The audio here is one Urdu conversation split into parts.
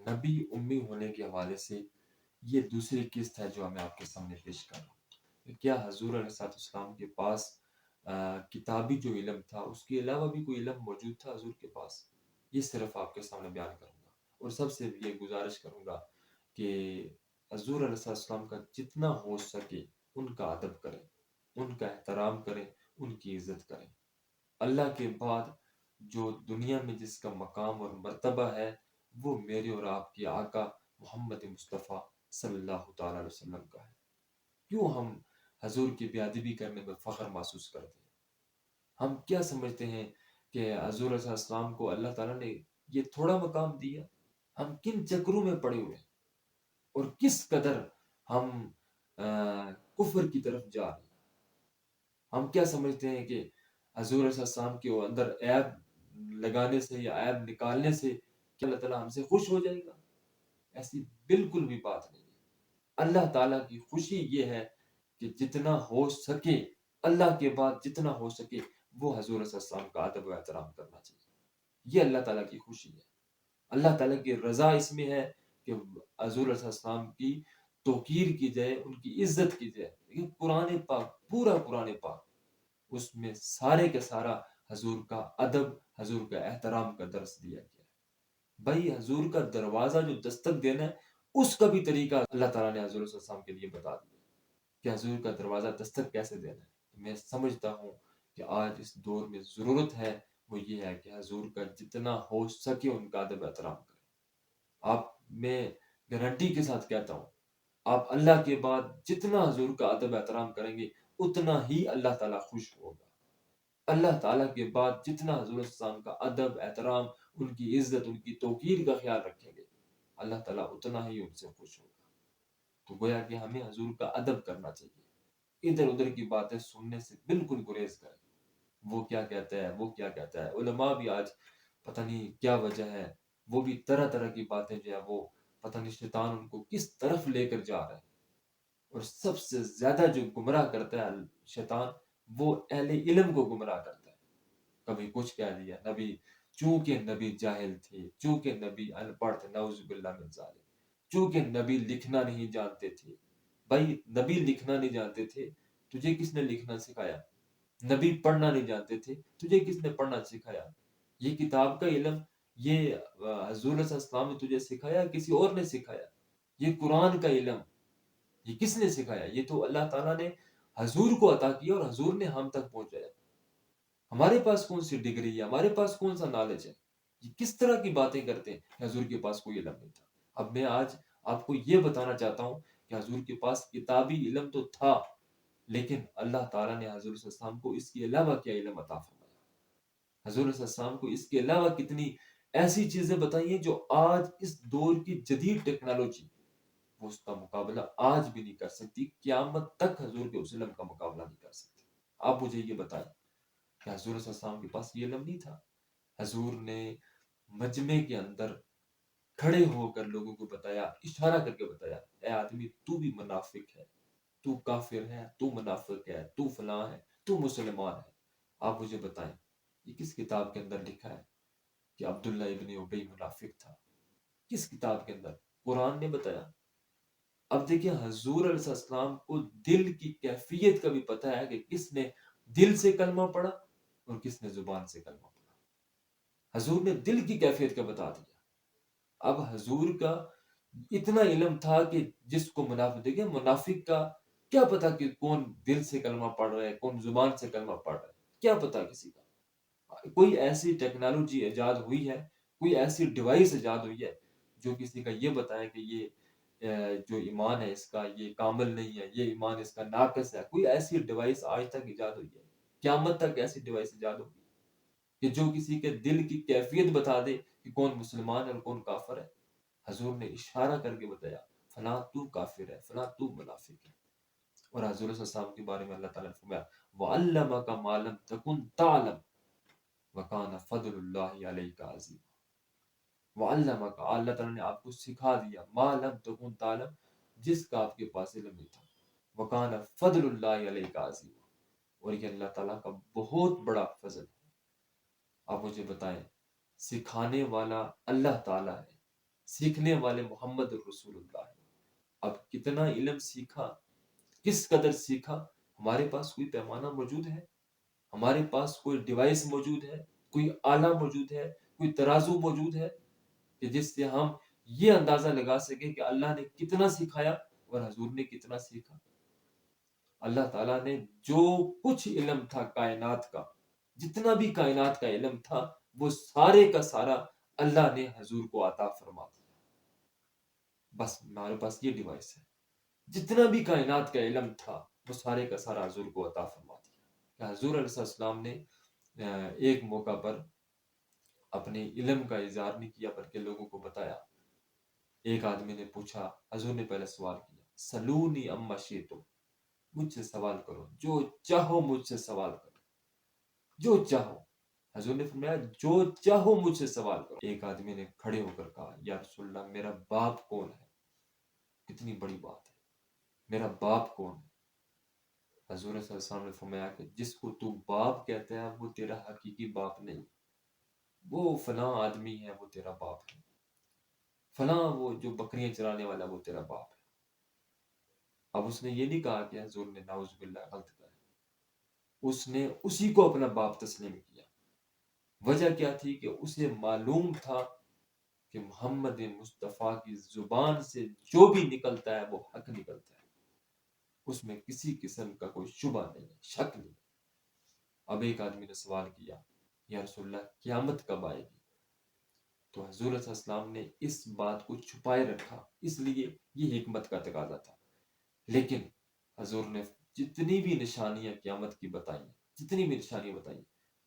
نبی امی ہونے کے حوالے سے یہ دوسری قسط ہے جو میں آپ کے سامنے پیش کر رہا ہوں. کیا حضور علیہ السلام کے پاس کتابی جو علم تھا اس کے علاوہ بھی کوئی علم موجود تھا حضور کے پاس؟ یہ صرف آپ کے سامنے بیان کروں گا، اور سب سے یہ گزارش کروں گا کہ حضور علیہ السلام کا جتنا ہو سکے ان کا ادب کریں، ان کا احترام کریں، ان کی عزت کریں. اللہ کے بعد جو دنیا میں جس کا مقام اور مرتبہ ہے وہ میرے اور آپ کے آقا محمد مصطفیٰ صلی اللہ تعالی علیہ وسلم کا ہے. کیوں ہم حضور کی بے ادبی کرنے میں فخر محسوس کرتے ہیں؟ ہم کیا سمجھتے ہیں کہ حضور علیہ السلام کو اللہ تعالیٰ نے یہ تھوڑا مقام دیا؟ ہم کن چکروں میں پڑے ہوئے ہیں اور کس قدر ہم کفر کی طرف جا رہے ہیں. ہم کیا سمجھتے ہیں کہ حضور علیہ السلام کے اندر عیب لگانے سے یا عیب نکالنے سے کہ اللہ تعالیٰ ہم سے خوش ہو جائے گا؟ ایسی بالکل بھی بات نہیں ہے. اللہ تعالیٰ کی خوشی یہ ہے کہ جتنا ہو سکے اللہ کے بعد جتنا ہو سکے وہ حضور صلی اللہ علیہ وسلم کا ادب و احترام کرنا چاہیے. یہ اللہ تعالیٰ کی خوشی ہے. اللہ تعالیٰ کی رضا اس میں ہے کہ حضور صلی اللہ علیہ وسلم کی توقیر کی جائے، ان کی عزت کی جائے. لیکن قرآن پاک، پورا قرآن پاک، اس میں سارے کے سارا حضور کا ادب، حضور کا احترام کا درس دیا گیا ہے. بھائی حضور کا دروازہ جو دستک دینا ہے اس کا بھی طریقہ اللہ تعالیٰ نے حضور صلی اللہ علیہ وسلم کے لیے بتا دیا کہ حضور کا دروازہ دستک کیسے دینا ہے. میں سمجھتا ہوں کہ آج اس دور میں ضرورت ہے وہ یہ ہے کہ حضور کا جتنا ہو سکے ان کا ادب احترام کریں. آپ، میں گارنٹی کے ساتھ کہتا ہوں، آپ اللہ کے بعد جتنا حضور کا ادب احترام کریں گے اتنا ہی اللہ تعالیٰ خوش ہوگا. اللہ تعالیٰ کے بعد جتنا حضور السلام کا ادب احترام، ان کی عزت، ان کی توقیر کا خیال رکھیں گے اللہ تعالیٰ اتنا ہی ان سے خوش ہوگا. تو گویا کہ ہمیں حضور کا ادب کرنا چاہیے. ادھر ادھر کی باتیں سننے سے بالکل گریز کریں. وہ کیا کہتا ہے، وہ کیا کہتا ہے. علماء بھی آج پتہ نہیں کیا وجہ ہے، وہ بھی طرح طرح کی باتیں جو ہے وہ پتہ نہیں شیطان ان کو کس طرف لے کر جا رہا ہے. اور سب سے زیادہ جو گمراہ کرتا ہے شیطان، وہ اہل علم کو گمراہ کرتا ہے. کبھی کچھ کہہ دیا نبی، چونکہ نبی جاہل تھے، چونکہ نبی ان پڑھ تھے، نعوذ باللہ من ذالک، چونکہ نبی لکھنا نہیں جانتے تھے. بھائی نبی لکھنا نہیں جانتے تھے، تجھے کس نے لکھنا سکھایا؟ نبی پڑھنا نہیں جانتے تھے، تجھے کس نے پڑھنا سکھایا؟ یہ کتاب کا علم، یہ حضور صلی اللہ علیہ وسلم نے تجھے سکھایا، کسی اور نے سکھایا؟ یہ قرآن کا علم یہ کس نے سکھایا؟ یہ تو اللہ تعالیٰ نے حضور کو عطا کیا اور حضور نے ہم تک پہنچایا. ہمارے پاس کون سی ڈگری ہے؟ ہمارے پاس کون سا نالج ہے؟ یہ کس طرح کی باتیں کرتے ہیں کہ حضور کے پاس کوئی علم نہیں تھا. اب میں آج آپ کو یہ بتانا چاہتا ہوں کہ حضور کے پاس کتابی علم تو تھا، لیکن اللہ تعالیٰ نے حضور صلی اللہ علیہ وسلم کو اس کے علاوہ کیا علم عطا فرمایا. حضور صلی اللہ علیہ وسلم کو اس کے علاوہ کتنی ایسی چیزیں بتائی ہیں جو آج اس دور کی جدید ٹیکنالوجی وہ اس کا مقابلہ آج بھی نہیں کر سکتی. قیامت تک حضور کے اس علم کا مقابلہ نہیں کر سکتی. آپ مجھے یہ بتائیں کہ حضور صلی اللہ علیہ وسلم کے پاس یہ علم نہیں تھا؟ حضور نے مجمع کے اندر کھڑے ہو کر لوگوں کو بتایا، اشارہ کر کے بتایا، اے آدمی تو بھی منافق ہے، تو کافر ہے، تو منافق ہے، تو فلاں ہے، تو مسلمان ہے. آپ مجھے بتائیں یہ کس کتاب کے اندر لکھا ہے کہ عبداللہ ابن ابی منافق تھا؟ کس کتاب کے اندر؟ قرآن نے بتایا. اب دیکھیں حضور علیہ السلام کو دل کی کیفیت کا بھی پتہ ہے کہ کس نے دل سے کلمہ پڑھا اور کس نے زبان سے کلمہ پڑھا. حضور نے دل کی کیفیت کا بتا دیا. اب حضور کا اتنا علم تھا کہ جس کو منافق، دیکھیں منافق کا کیا پتا کہ کون دل سے کلمہ پڑھ رہا ہے، کون زبان سے کلمہ پڑھ رہا ہے، کیا پتا کسی کا. کوئی ایسی ٹیکنالوجی ایجاد ہوئی ہے، کوئی ایسی ڈیوائس ایجاد ہوئی ہے جو کسی کا یہ بتائے کہ یہ جو ایمان ہے اس کا یہ کامل نہیں ہے، یہ ایمان اس کا ناقص ہے؟ کوئی ایسی ڈیوائس آج تک ایجاد ہوئی ہے؟ قیامت تک ایسی ڈیوائس ایجاد ہوگی کہ جو کسی کے دل کی کیفیت بتا دے کہ کون مسلمان ہے اور کون کافر ہے؟ حضور نے اشارہ کر کے بتایا فلاں تو کافر ہے، فلاں تو منافق ہے. اور حضور صلی اللہ علیہ وسلم کے بارے میں اللہ تعالیٰ نے فرمایا وَعَلَّمَكَ مَا لَمْ تَكُنْ تَعْلَمْ وَكَانَ فَضْلُ اللَّهِ عَلَيْكَ عَظِيمًا. وَعَلَّمَكَ، اللہ تعالیٰ نے آپ کو سکھا دیا، مَا لَمْ تَكُنْ تَعْلَمْ، جس کا آپ کے پاس علم نہیں تھا. وَكَانَ فَضْلُ اللَّهِ عَلَيْكَ عَظِيمًا، اور یہ اللہ تعالیٰ کا بہت بڑا فضل ہے. آپ مجھے بتائیں، سکھانے والا اللہ تعالیٰ ہے، سیکھنے والے محمد الرسول اللہ ہیں۔ اب کتنا علم سیکھا، کس قدر سیکھا، ہمارے پاس کوئی پیمانہ موجود ہے؟ ہمارے پاس کوئی ڈیوائس موجود ہے، کوئی آلہ موجود ہے، کوئی ترازو موجود ہے کہ جس سے ہم یہ اندازہ لگا سکیں کہ اللہ نے کتنا سکھایا اور حضور نے کتنا سیکھا؟ اللہ تعالیٰ نے جو کچھ علم تھا کائنات کا، جتنا بھی کائنات کا علم تھا، وہ سارے کا سارا اللہ نے حضور کو عطا فرما دیا۔ بس ہمارے پاس یہ ڈیوائس ہے، جتنا بھی کائنات کا علم تھا وہ سارے کا سارا حضور کو عطا فرما دیا۔ کہ حضور علیہ السلام نے ایک موقع پر اپنے علم کا اظہار نہیں کیا بلکہ لوگوں کو بتایا۔ ایک آدمی نے پوچھا، حضور نے پہلے سوال کیا، سلونی اما شئتم، مجھ سے سوال کرو، جو چاہو مجھ سے سوال کرو، جو چاہو۔ حضور نے فرمایا جو چاہو مجھ سے سوال کرو۔ ایک آدمی نے کھڑے ہو کر کہا، یا رسول اللہ میرا باپ کون ہے؟ کتنی بڑی بات ہے، میرا باپ کون ہے؟ حضور صلی اللہ علیہ وسلم نے فرمایا کہ جس کو تو باپ کہتا ہے وہ تیرا حقیقی باپ نہیں، وہ فلاں آدمی ہے وہ تیرا باپ ہے، فلاں وہ جو بکریاں چرانے والا وہ تیرا باپ ہے۔ اب اس نے یہ نہیں کہا کہ حضور نے نعوذ باللہ غلط کہا، اس نے اسی کو اپنا باپ تسلیم کیا۔ وجہ کیا تھی کہ اسے معلوم تھا کہ محمد مصطفیٰ کی زبان سے جو بھی نکلتا ہے وہ حق نکلتا ہے، اس میں کسی قسم کا کوئی شبہ نہیں ہے، شک نہیں۔ اب ایک آدمی نے سوال کیا، یا رسول اللہ قیامت کب آئے گی؟ تو حضور صلی اللہ علیہ وسلم نے اس بات کو چھپائے رکھا، اس لیے یہ حکمت کا تقاضا تھا۔ لیکن حضور نے جتنی بھی نشانیاں قیامت کی بتائیں، جتنی بھی نشانیاں بتائیں،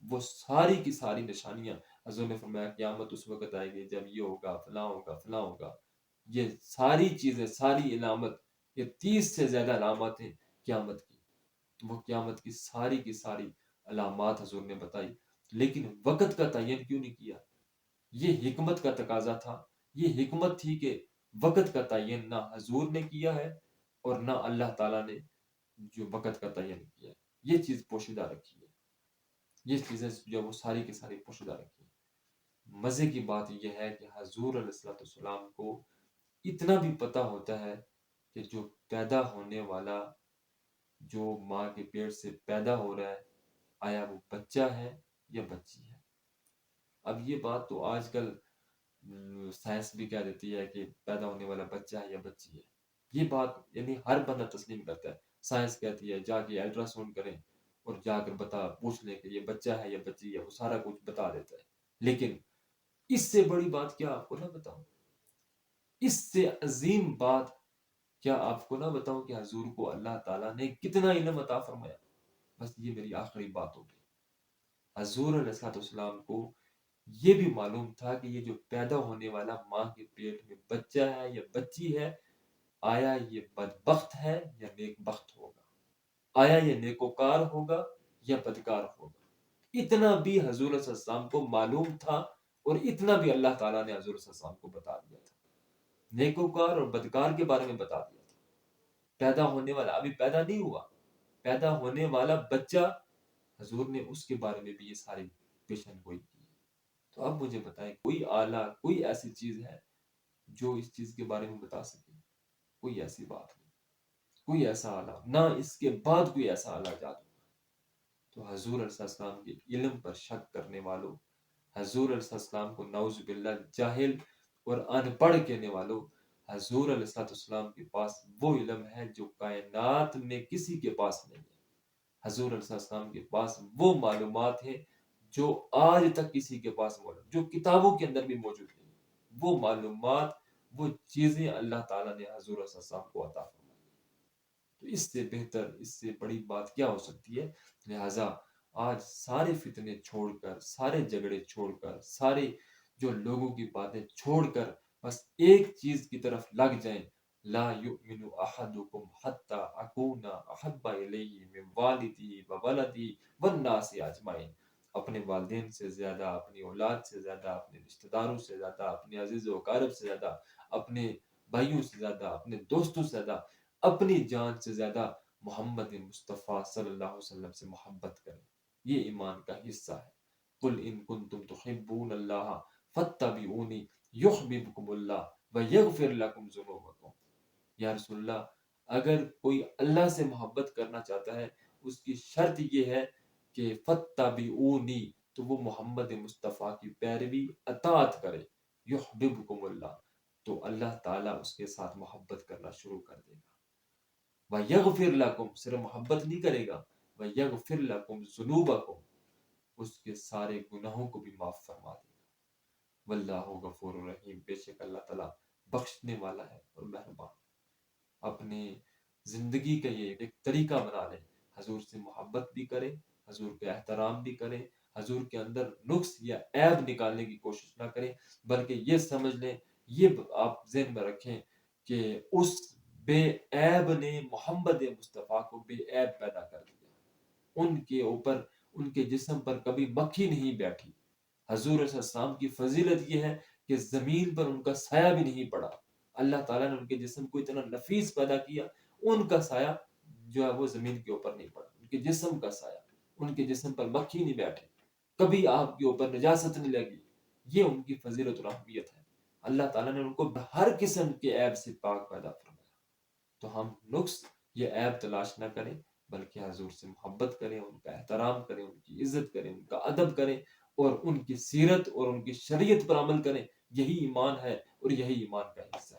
وہ ساری کی ساری نشانیاں حضور نے فرمایا قیامت اس وقت آئے گی جب یہ ہوگا، فلاں ہوگا، فلاں ہوگا۔ یہ ساری چیزیں، ساری علامت، یہ 30 سے زیادہ علامات ہیں قیامت کی، وہ قیامت کی ساری علامات حضور نے بتائی۔ لیکن وقت کا تعین کیوں نہیں کیا؟ یہ حکمت کا تقاضا تھا، یہ حکمت تھی کہ وقت کا تعین نہ حضور نے کیا ہے اور نہ اللہ تعالیٰ نے جو وقت کا تعین کیا ہے، یہ چیز پوشیدہ رکھی ہے، یہ چیزیں جو وہ ساری کی ساری پوشیدہ رکھی ہے۔ مزے کی بات یہ ہے کہ حضور علیہ السلام کو اتنا بھی پتہ ہوتا ہے کہ جو پیدا ہونے والا، جو ماں کے پیٹ سے پیدا ہو رہا ہے، آیا وہ بچہ ہے یا بچی ہے۔ اب یہ بات تو آج کل سائنس بھی کہہ دیتی ہے کہ پیدا ہونے والا بچہ ہے یا بچی ہے، یہ بات یعنی ہر بندہ تسلیم کرتا ہے۔ سائنس کہتی ہے جا کے الٹرا ساؤنڈ کریں اور جا کر پوچھ لیں کہ یہ بچہ ہے یا بچی ہے، وہ سارا کچھ بتا دیتا ہے۔ لیکن اس سے بڑی بات کیا آپ کو نہ بتاؤں، اس سے عظیم بات کیا آپ کو نہ بتاؤں کہ حضور کو اللہ تعالیٰ نے کتنا علم عطا فرمایا۔ بس یہ میری آخری بات ہوگی۔ حضور علیہ السلام کو یہ بھی معلوم تھا کہ یہ جو پیدا ہونے والا ماں کے پیٹ میں بچہ ہے یا بچی ہے، آیا یہ بدبخت ہے یا نیک بخت ہوگا، آیا یہ نیکوکار ہوگا یا بدکار ہوگا۔ اتنا بھی حضور صلی اللہ علیہ وسلم کو معلوم تھا، اور اتنا بھی اللہ تعالیٰ نے حضور صلی اللہ علیہ وسلم کو بتا دیا تھا، نیکوکار اور بدکار کے بارے میں بتا دیا تھا۔ پیدا ہونے والا ابھی پیدا نہیں ہوا، پیدا ہونے والا بچہ، حضور نے اس کے بارے میں بھی یہ ساری پیشن گوئی کی۔ تو اب مجھے بتائیں کوئی آلہ، کوئی ایسی چیز ہے جو اس چیز کے بارے میں بتا سکے؟ کوئی ایسی بات نہیں، کوئی ایسا آلہ نہ، اس کے بعد کوئی ایسا آلہ ایجاد ہوگا۔ تو حضور علیہ السلام کے علم پر شک کرنے والوں، حضور علیہ السلام کو نعوذ باللہ جاہل اور ان پڑھ کہنے والوں، حضور علیہ السلام کے پاس وہ علم ہے جو کائنات میں کسی کے پاس نہیں ہے۔ حضور علیہ السلام کے پاس وہ معلومات ہیں جو آج تک کسی کے پاس موجود، جو کتابوں کے اندر بھی موجود نہیں، وہ معلومات، وہ چیزیں اللہ تعالیٰ نے حضور علیہ السلام کو عطا فرمائی۔ تو اس سے بہتر، اس سے بڑی بات کیا ہو سکتی ہے؟ لہٰذا آج سارے فتنے چھوڑ کر، سارے جھگڑے چھوڑ کر، سارے جو لوگوں کی باتیں چھوڑ کر بس ایک چیز کی طرف لگ جائیں، لا یؤمن احدکم حتی اکون احب الیہ من والدی و ولدی والناس اجمعین۔ اپنے والدین سے زیادہ، اپنی اولاد سے زیادہ، اپنے رشتہ داروں سے زیادہ، اپنے عزیز و اقارب سے زیادہ، اپنے بھائیوں سے زیادہ، اپنے دوستوں سے زیادہ، اپنی جان سے زیادہ محمد مصطفیٰ صلی اللہ علیہ وسلم سے محبت کریں۔ یہ ایمان کا حصہ ہے۔ قل ان کنتم تحبون اللہ فاتبعونی یحببکم اللہ ویغفر لکم ذنوبکم. یا رسول اللہ اگر کوئی اللہ سے محبت کرنا چاہتا ہے اس کی شرط یہ ہے کہ فتبعونی، تو وہ محمد مصطفیٰ کی پیروی اطاعت کرے. یحببکم اللہ، تو اللہ تعالیٰ اس کے ساتھ محبت کرنا شروع کر دے گا. وَيَغْفِرْ لَكُمْ، صرف محبت نہیں کرے گا، وَيَغْفِرْ لَكُمْ ذُنُوبَكُمْ، اس کے سارے گناہوں کو بھی معاف فرما دے گا. واللہ غفور الرحیم، بے شک اللہ تعالیٰ بخشنے والا ہے اور مہربان. اپنی زندگی کا یہ ایک طریقہ بنا لیں، حضور سے محبت بھی کرے، حضور کا احترام بھی کرے، حضور کے اندر نقص یا عیب نکالنے کی کوشش نہ کریں، بلکہ یہ سمجھ لیں، یہ آپ ذہن میں رکھیں کہ اس بے عیب نے محمد مصطفیٰ کو بے عیب پیدا کر دیا. ان کے اوپر، ان کے جسم پر کبھی مکھی نہیں بیٹھی. حضور صلی اللہ علیہ وسلم کی فضیلت یہ ہے کہ زمین پر ان کا سایہ بھی نہیں پڑا. اللہ تعالیٰ نے ان کے جسم کو اتنا نفیس پیدا کیا، ان کا سایہ جو ہے وہ زمین کے اوپر نہیں پڑا. ان کے جسم کا سایہ، ان کے جسم پر مکھی نہیں بیٹھے، کبھی آپ کے اوپر نجاست نہیں لگی. یہ ان کی فضیلت اور اہمیت ہے. اللہ تعالیٰ نے ان کو ہر قسم کے عیب سے پاک پیدا فرمایا. تو ہم نقص یہ عیب تلاش نہ کریں، بلکہ حضور سے محبت کریں، ان کا احترام کریں، ان کی عزت کریں، ان کا ادب کریں، اور ان کی سیرت اور ان کی شریعت پر عمل کریں. یہی ایمان ہے اور یہی ایمان کا حصہ